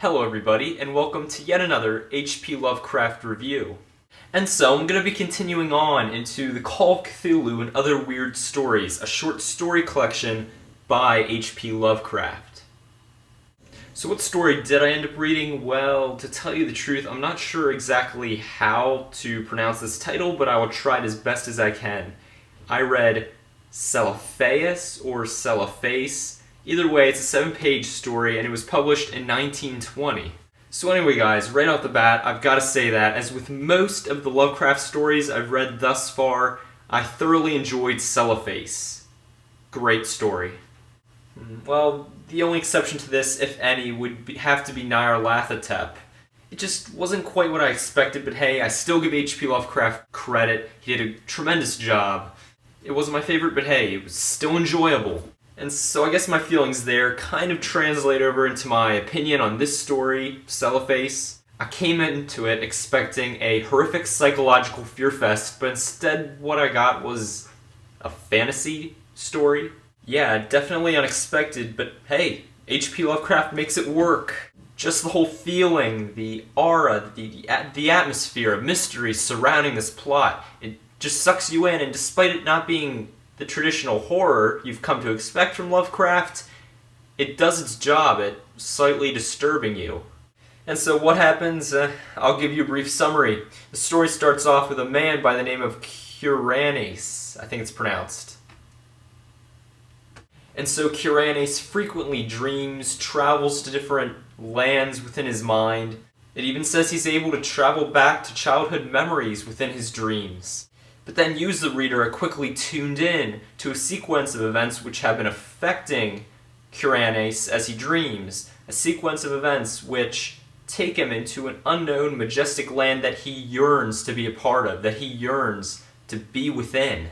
Hello everybody, and welcome to yet another H.P. Lovecraft review. And so, I'm going to be continuing on into The Call of Cthulhu and Other Weird Stories, a short story collection by H.P. Lovecraft. So what story did I end up reading? Well, to tell you the truth, I'm not sure exactly how to pronounce this title, but I will try it as best as I can. I read Celephaïs or Celephaïs. Either way, it's a 7-page story, and it was published in 1920. So anyway guys, right off the bat, I've got to say that, as with most of the Lovecraft stories I've read thus far, I thoroughly enjoyed Celephaïs. Great story. Well, the only exception to this, if any, would have to be Nyarlathotep. It just wasn't quite what I expected, but hey, I still give H.P. Lovecraft credit. He did a tremendous job. It wasn't my favorite, but hey, it was still enjoyable. And so I guess my feelings there kind of translate over into my opinion on this story, Celephaïs. I came into it expecting a horrific psychological fear fest, but instead what I got was a fantasy story. Yeah, definitely unexpected, but hey, H.P. Lovecraft makes it work. Just the whole feeling, the aura, the atmosphere of mystery surrounding this plot, it just sucks you in, and despite it not being the traditional horror you've come to expect from Lovecraft, it does its job at slightly disturbing you. And so what happens? I'll give you a brief summary. The story starts off with a man by the name of Kuranes, I think it's pronounced. And so Kuranes frequently dreams, travels to different lands within his mind. It even says he's able to travel back to childhood memories within his dreams. But then you as the reader are quickly tuned in to a sequence of events which have been affecting Kuranes as he dreams. A sequence of events which take him into an unknown, majestic land that he yearns to be a part of, that he yearns to be within.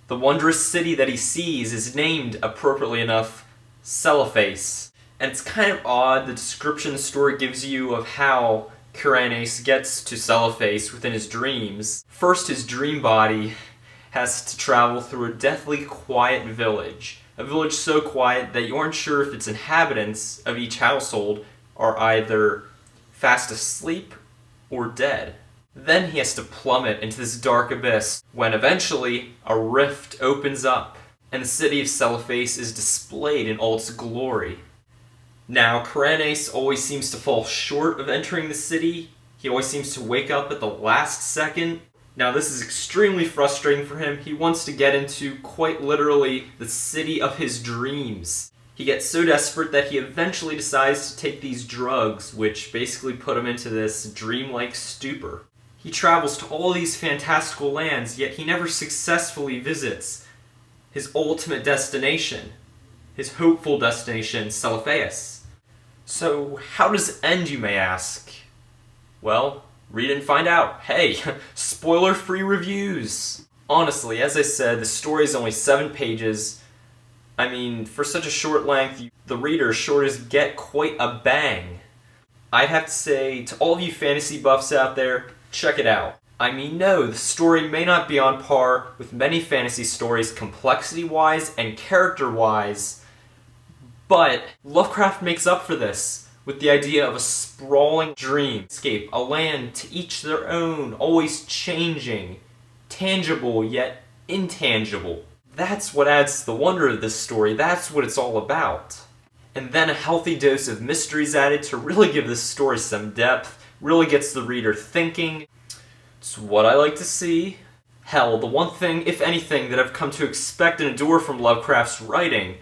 The wondrous city that he sees is named, appropriately enough, Celephaïs. And it's kind of odd, the description the story gives you of how Kuranes gets to Celephaïs within his dreams. First, his dream body has to travel through a deathly quiet village. A village so quiet that you aren't sure if its inhabitants of each household are either fast asleep or dead. Then he has to plummet into this dark abyss when eventually a rift opens up and the city of Celephaïs is displayed in all its glory. Now, Kuranes always seems to fall short of entering the city. He always seems to wake up at the last second. Now, this is extremely frustrating for him. He wants to get into, quite literally, the city of his dreams. He gets so desperate that he eventually decides to take these drugs, which basically put him into this dreamlike stupor. He travels to all these fantastical lands, yet he never successfully visits his ultimate destination. His hopeful destination, Celephaïs. So, how does it end, you may ask? Well, read and find out. Hey, spoiler-free reviews! Honestly, as I said, the story is only 7 pages. I mean, for such a short length, the reader sure does get quite a bang. I'd have to say, to all of you fantasy buffs out there, check it out. I mean, no, the story may not be on par with many fantasy stories complexity-wise and character-wise, but Lovecraft makes up for this with the idea of a sprawling dreamscape, a land to each their own, always changing, tangible yet intangible. That's what adds to the wonder of this story, that's what it's all about. And then a healthy dose of mystery is added to really give this story some depth, really gets the reader thinking. It's what I like to see. Hell, the one thing, if anything, that I've come to expect and adore from Lovecraft's writing,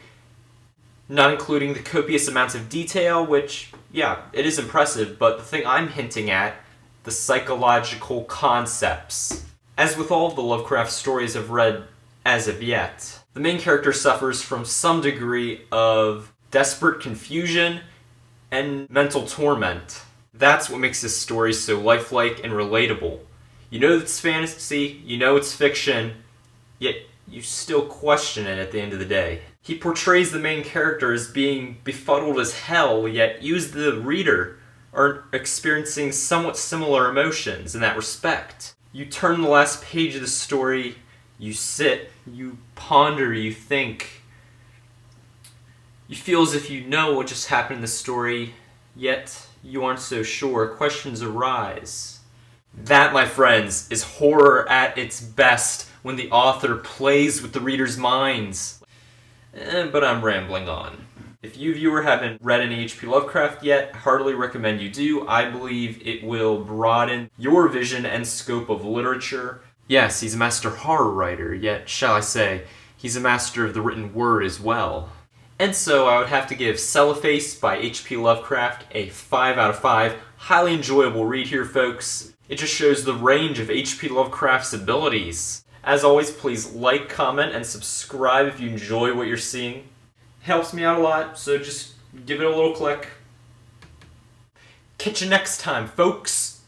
not including the copious amounts of detail, which, yeah, it is impressive, but the thing I'm hinting at, the psychological concepts. As with all of the Lovecraft stories I've read as of yet, the main character suffers from some degree of desperate confusion and mental torment. That's what makes this story so lifelike and relatable. You know it's fantasy, you know it's fiction, yet you still question it at the end of the day. He portrays the main character as being befuddled as hell, yet you as the reader are experiencing somewhat similar emotions in that respect. You turn the last page of the story, you sit, you ponder, you think. You feel as if you know what just happened in the story, yet you aren't so sure, questions arise. That, my friends, is horror at its best, when the author plays with the reader's minds. But I'm rambling on. If you, viewer, haven't read any H.P. Lovecraft yet, I heartily recommend you do. I believe it will broaden your vision and scope of literature. Yes, he's a master horror writer, yet, shall I say, he's a master of the written word as well. And so I would have to give Celephaïs by H.P. Lovecraft a 5 out of 5. Highly enjoyable read here, folks. It just shows the range of H.P. Lovecraft's abilities. As always, please like, comment, and subscribe if you enjoy what you're seeing. Helps me out a lot, so just give it a little click. Catch you next time, folks!